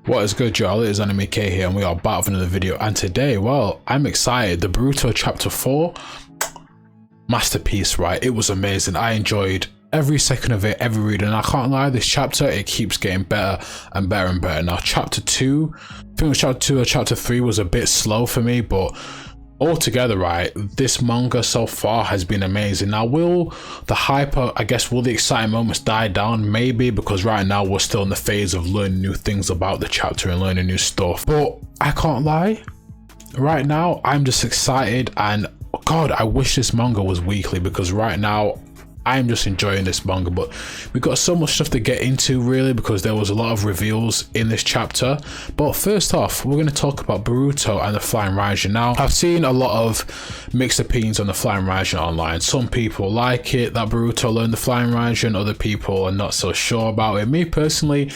What is good, y'all? It is Anime K here and we are back with another video, and today, well, I'm excited. The Boruto chapter 4, masterpiece, right? It was amazing. I enjoyed every second of it, every read, and I can't lie, this chapter, it keeps getting better and better and better. Now chapter 2, I think it was chapter 2 or chapter 3 was a bit slow for me, but altogether, right, this manga so far has been amazing. Now will the hyper, I guess, will the exciting moments die down? Maybe, because right now we're still in the phase of learning new things about the chapter and learning new stuff, but I can't lie, right now I'm just excited, and god, I wish this manga was weekly, because right now I'm just enjoying this manga. But we got so much stuff to get into, really, because there was a lot of reveals in this chapter. But first off, we're going to talk about Boruto and the Flying Raijin. Now, I've seen a lot of mixed opinions on the Flying Raijin online. Some people like it that Boruto learned the Flying Raijin, other people are not so sure about it. Me personally,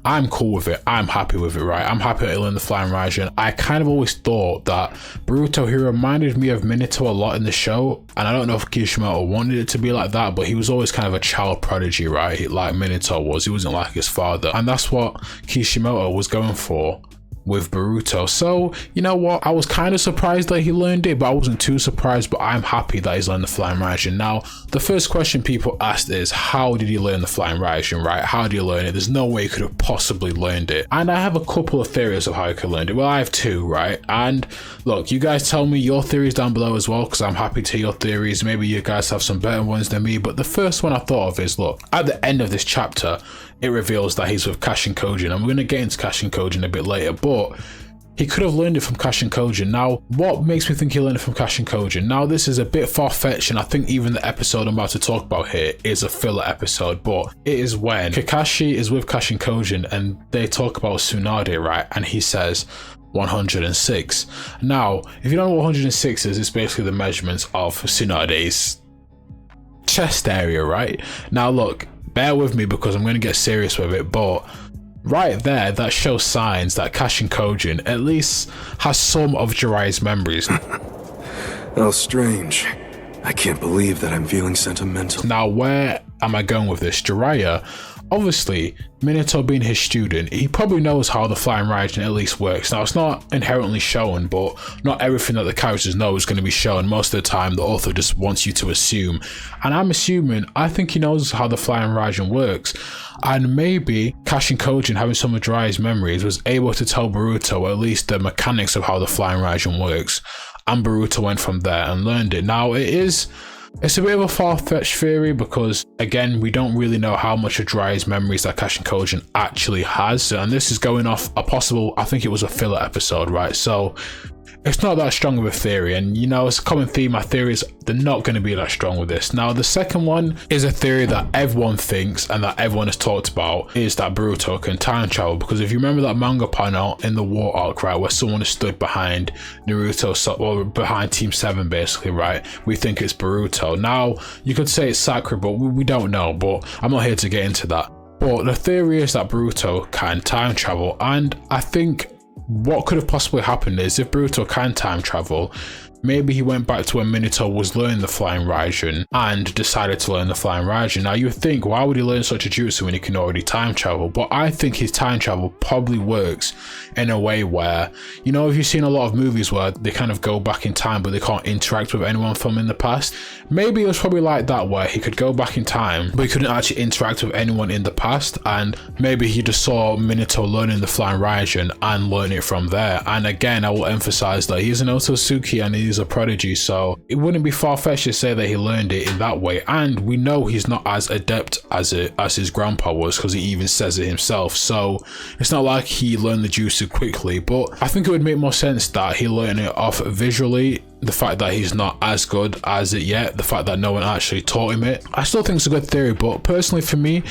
I'm cool with it. I'm happy with it, right? I'm happy to learn the Flying Raijin. I kind of always thought that Boruto, he reminded me of Minato a lot in the show, and I don't know if Kishimoto wanted it to be like that, but he was always kind of a child prodigy, right? Like Minato was. He wasn't like his father, and that's what Kishimoto was going for with Boruto. So you know what, I was kind of surprised that he learned it, but I wasn't too surprised. But I'm happy that he's learned the Flying Raijin. Now the first question people asked is, how did he learn the Flying Raijin, right? How did he learn it? There's no way he could have possibly learned it, and I have a couple of theories of how he could have learned it. Well, I have two, right? And look, you guys tell me your theories down below as well, because I'm happy to hear your theories. Maybe you guys have some better ones than me, but the first one I thought of is, look, at the end of this chapter it reveals that he's with Kashin Kojin, and we're going to get into Kashin Kojin a bit later, but he could have learned it from Kashin Kojin. Now, what makes me think he learned it from Kashin Kojin? Now, this is a bit far-fetched, and I think even the episode I'm about to talk about here is a filler episode, but it is when Kakashi is with Kashin Kojin and they talk about Tsunade, right? And he says 106. Now, if you don't know what 106 is, it's basically the measurements of Tsunade's chest area, right? Now, look, bear with me because I'm going to get serious with it, but right there, that shows signs that Kashin Kojin at least has some of Jiraiya's memories. How strange. I can't believe that I'm feeling sentimental. Now, where am I going with this? Jiraiya, obviously, Minato being his student, he probably knows how the Flying Raijin at least works. Now, it's not inherently shown, but not everything that the characters know is going to be shown. Most of the time, the author just wants you to assume. And I'm assuming, I think he knows how the Flying Raijin works. And maybe Kashin Kojin, having some of Jiraiya's memories, was able to tell Boruto at least the mechanics of how the Flying Raijin works. And Boruto went from there and learned it. Now, it's a bit of a far-fetched theory because, again, we don't really know how much of Jiraiya's memories that Kashin Kojin actually has, and this is going off a possible, I think it was a filler episode, right? So it's not that strong of a theory, and you know, it's a common theme. My theories, they're not going to be that strong with this. Now, the second one is a theory that everyone thinks and that everyone has talked about, is that Boruto can time travel, because if you remember that manga panel in the war arc, right, where someone is stood behind Naruto, or behind Team 7 basically, right, we think it's Boruto. Now, you could say it's Sakura, but we don't know, but I'm not here to get into that. But the theory is that Boruto can time travel, and I think what could have possibly happened is, if Boruto can time travel, maybe he went back to when Minato was learning the Flying Raijin and decided to learn the Flying Raijin. Now, you would think, why would he learn such a jutsu when he can already time travel? But I think his time travel probably works in a way where, you know, if you've seen a lot of movies where they kind of go back in time but they can't interact with anyone from in the past, maybe it was probably like that, where he could go back in time but he couldn't actually interact with anyone in the past, and maybe he just saw Minato learning the Flying Raijin and learning it from there. And again, I will emphasize that he's an Otsutsuki and he's a prodigy, so it wouldn't be far-fetched to say that he learned it in that way. And we know he's not as adept as his grandpa was, because he even says it himself. So it's not like he learned the jutsu quickly, but I think it would make more sense that he learned it off visually. The fact that he's not as good as it yet, the fact that no one actually taught him it, I still think it's a good theory. But personally for me,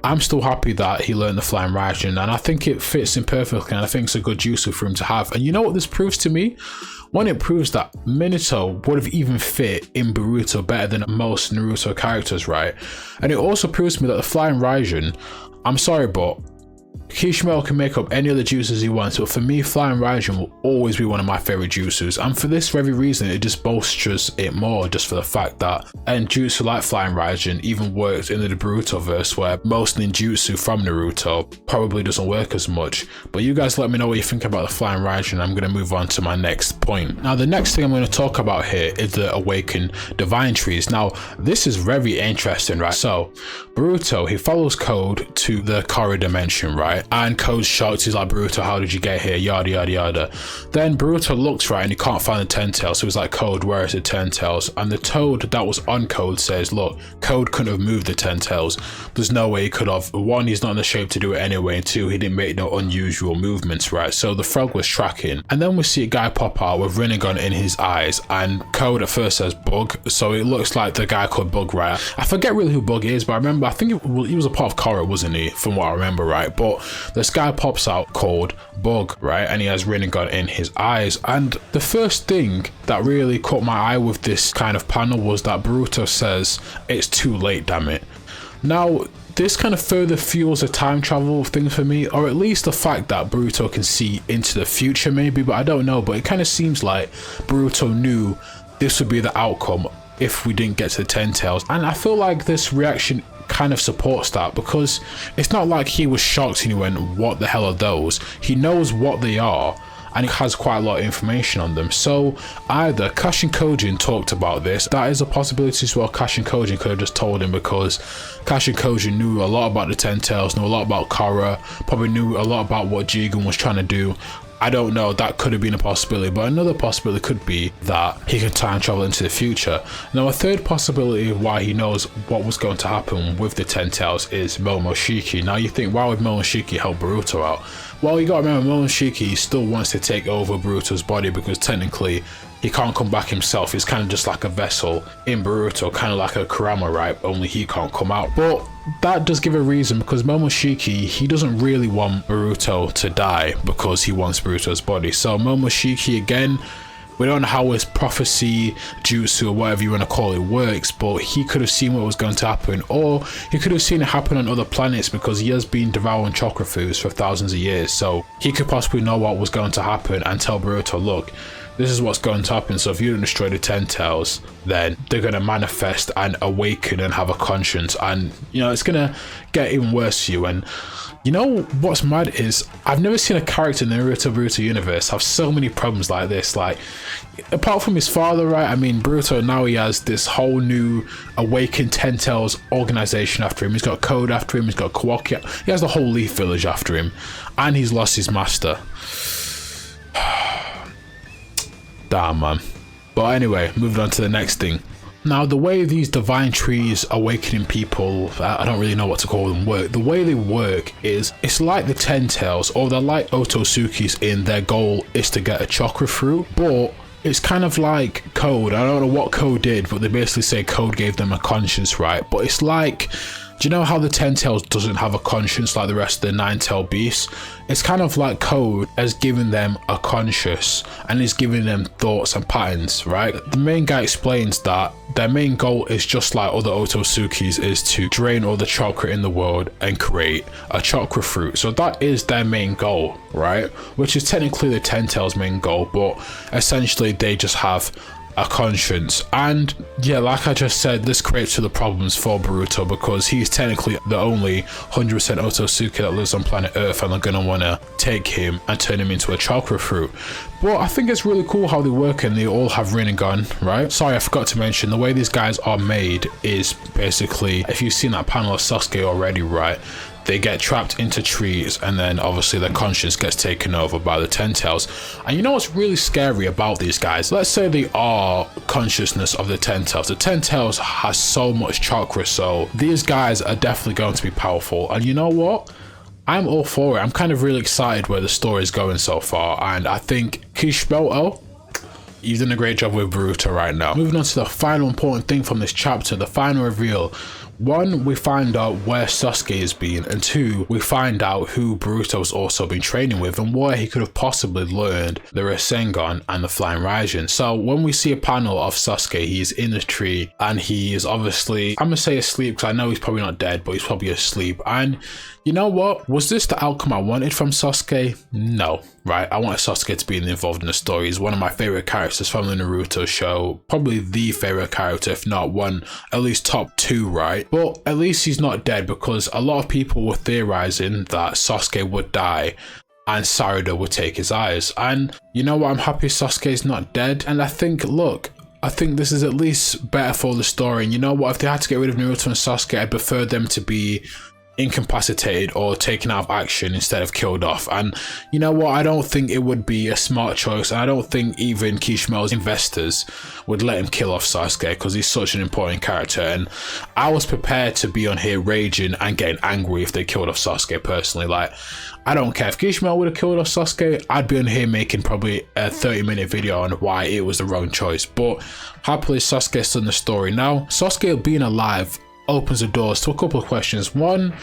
I'm still happy that he learned the Flying Raijin, and I think it fits him perfectly, and I think it's a good jutsu for him to have. And you know what this proves to me? When it proves that Minato would have even fit in Boruto better than most Naruto characters, right? And it also proves to me that the Flying Raijin, I'm sorry, but Kishimoto can make up any other juices he wants, but for me, Flying Raijin will always be one of my favorite juices, and for this very reason, it just bolsters it more, just for the fact that and jutsu like Flying Raijin even works in the Boruto verse, where most ninjutsu from Naruto probably doesn't work as much. But you guys let me know what you think about the Flying Raijin. I'm going to move on to my next point. Now, the next thing I'm going to talk about here is the Awakened Divine Trees. Now, this is very interesting, right? So, Boruto, he follows Code to the Kara dimension, right? And Code's shocked. He's like, Boruto, how did you get here? Yada, yada, yada. Then Boruto looks, right, and he can't find the 10 tails. So he's like, Code, where is the 10 tails? And the toad that was on Code says, look, Code couldn't have moved the 10 tails. There's no way he could have. One, he's not in the shape to do it anyway. And two, he didn't make no unusual movements, right? So the frog was tracking. And then we see a guy pop out with Rinnegan in his eyes. And Code at first says Bug. So it looks like the guy called Bug, right? I forget really who Bug is, but I remember, I think he was a part of Korra, wasn't he? From what I remember, right? But this guy pops out called Bug, right? And he has Rinnegan in his eyes. And the first thing that really caught my eye with this kind of panel was that Boruto says, it's too late, damn it. Now, this kind of further fuels a time travel thing for me, or at least the fact that Boruto can see into the future maybe, but I don't know. But it kind of seems like Boruto knew this would be the outcome if we didn't get to the 10 tails. And I feel like this reaction kind of supports that, because it's not like he was shocked and he went, what the hell are those? He knows what they are, and he has quite a lot of information on them. So either Kashin Kojin talked about this, that is a possibility as well. Kashin Kojin could have just told him, because Kashin Kojin knew a lot about the 10 tails, knew a lot about Korra, probably knew a lot about what Jigen was trying to do. I don't know, that could have been a possibility, but another possibility could be that he can time travel into the future. Now, a third possibility of why he knows what was going to happen with the 10 tails is Momoshiki. Now you think, why would Momoshiki help Boruto out? Well, you gotta remember, Momoshiki still wants to take over Boruto's body, because technically he can't come back himself. He's kind of just like a vessel in Boruto, kind of like a Kurama, right? Only he can't come out. But that does give a reason, because Momoshiki, he doesn't really want Boruto to die because he wants Boruto's body. So Momoshiki, again, we don't know how his prophecy, jutsu, or whatever you want to call it, works, but he could have seen what was going to happen, or he could have seen it happen on other planets, because he has been devouring chakra foods for thousands of years. So he could possibly know what was going to happen and tell Boruto, look, this is what's going to happen. So if you don't destroy the 10 tails, then they're going to manifest and awaken and have a conscience, and you know, it's going to get even worse for you. And you know what's mad is, I've never seen a character in the Boruto universe have so many problems like this. Like, apart from his father, right? I mean, Boruto, now he has this whole new awakened 10 tails organization after him. He's got Code after him, he's got Kawaki, he has the whole Leaf Village after him, and he's lost his master. Damn, man. But anyway, moving on to the next thing. Now, the way these divine trees awakening people, I don't really know what to call them, work. The way they work is, it's like the 10 tails, or they're like Otsutsuki's in their goal is to get a chakra fruit, but it's kind of like Code. I don't know what Code did, but they basically say Code gave them a conscience, right? But it's like, do you know how the 10 tails doesn't have a conscience like the rest of the 9-tailed beasts? It's kind of like Code has given them a conscience and is giving them thoughts and patterns, right? The main guy explains that their main goal is just like other Otsutsuki's, is to drain all the chakra in the world and create a chakra fruit. So that is their main goal, right? Which is technically the 10 tails main goal, but essentially they just have a conscience. And yeah, like I just said, this creates other problems for Boruto, because he's technically the only 100% Otsutsuki that lives on planet Earth, and they're gonna want to take him and turn him into a chakra fruit. But I think it's really cool how they work, and they all have Rinnegan, right? Sorry, I forgot to mention, the way these guys are made is basically, if you've seen that panel of Sasuke already, right, they get trapped into trees, and then obviously their conscience gets taken over by the 10 tails. And you know what's really scary about these guys? Let's say they are consciousness of the 10 tails. The 10 tails has so much chakra, so these guys are definitely going to be powerful. And you know what? I'm all for it. I'm kind of really excited where the story is going so far, and I think Kishimoto, you've done a great job with Boruto right now. Moving on to the final important thing from this chapter, the final reveal. one, we find out where Sasuke has been, and two, we find out who Boruto's also been training with and where he could have possibly learned the Rasengan and the Flying Raijin. So when we see a panel of Sasuke, he's in the tree and he is obviously, I'm gonna say asleep because I know he's probably not dead, but he's probably asleep. And you know what? Was this the outcome I wanted from Sasuke? No, right? I wanted Sasuke to be involved in the story. He's one of my favorite characters from the Naruto show, probably the favorite character, if not one, at least top two, right? But at least he's not dead, because a lot of people were theorizing that Sasuke would die and Sarada would take his eyes. And you know what? I'm happy Sasuke's not dead. And I think, look, I think this is at least better for the story. And you know what? If they had to get rid of Naruto and Sasuke, I'd prefer them to be incapacitated or taken out of action instead of killed off. And you know what, I don't think it would be a smart choice, and I don't think even Kishimel's investors would let him kill off Sasuke because he's such an important character. And I was prepared to be on here raging and getting angry if they killed off Sasuke personally. Like, I don't care if Kishimel would have killed off Sasuke, I'd be on here making probably a 30-minute video on why it was the wrong choice. But happily Sasuke's done the story. Now Sasuke being alive opens the doors to a couple of questions. One,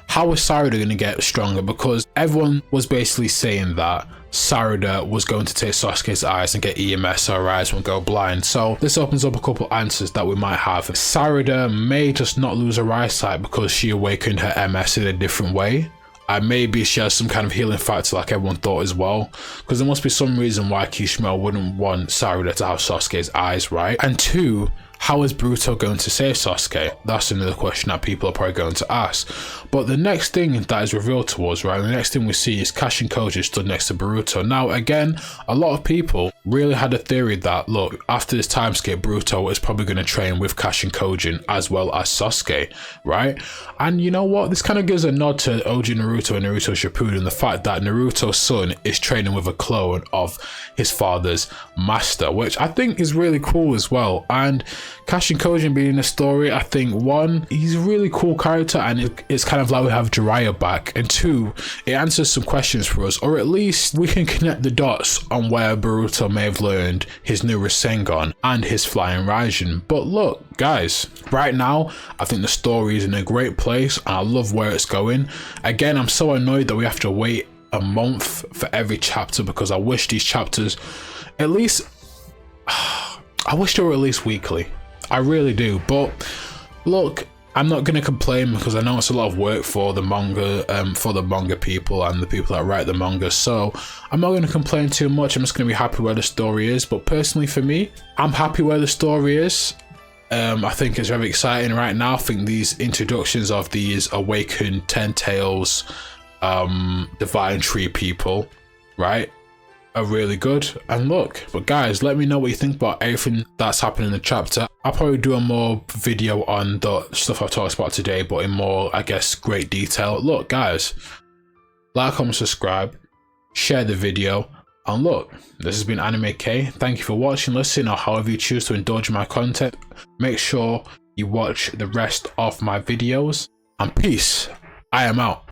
how is Sarada going to get stronger? Because everyone was basically saying that Sarada was going to take Sasuke's eyes and get EMS so her eyes won't go blind. So this opens up a couple of answers that we might have. Sarada may just not lose her eyesight because she awakened her MS in a different way. And maybe she has some kind of healing factor like everyone thought as well, because there must be some reason why Kishimel wouldn't want Sarada to have Sasuke's eyes, right? And two, how is Boruto going to save Sasuke? That's another question that people are probably going to ask. But the next thing that is revealed to us, right, the next thing we see is Kashin Koji stood next to Boruto. Now again, a lot of people really had a theory that, look, after this time skip, Boruto is probably going to train with Kashin Koji as well as Sasuke, right? And you know what, this kind of gives a nod to OG Naruto and Naruto Shippuden, the fact that Naruto's son is training with a clone of his father's master, which I think is really cool as well. And Kashin Koji being in the story, I think one, he's a really cool character, and it's kind of like we have Jiraiya back, and two, it answers some questions for us, or at least we can connect the dots on where Boruto may have learned his new Rasengan and his Flying Raijin. But look, guys, right now I think the story is in a great place and I love where it's going. Again, I'm so annoyed that we have to wait a month for every chapter, because I wish these chapters at least I wish they were at least weekly. I really do. But look, I'm not going to complain because I know it's a lot of work for the manga people and the people that write the manga, so I'm not going to complain too much. I'm just going to be happy where the story is. But personally for me, I'm happy where the story is. I think it's very exciting right now. I think these introductions of these awakened 10 Tails Divine Tree people, right, are really good. And look, but guys, let me know what you think about everything that's happened in the chapter. I'll probably do a more video on the stuff I've talked about today, but in more, I guess, great detail. Look, guys, like, comment, subscribe, share the video, and look, this has been Anime K. Thank you for watching, listening, or however you choose to indulge in my content. Make sure you watch the rest of my videos, and peace. I am out.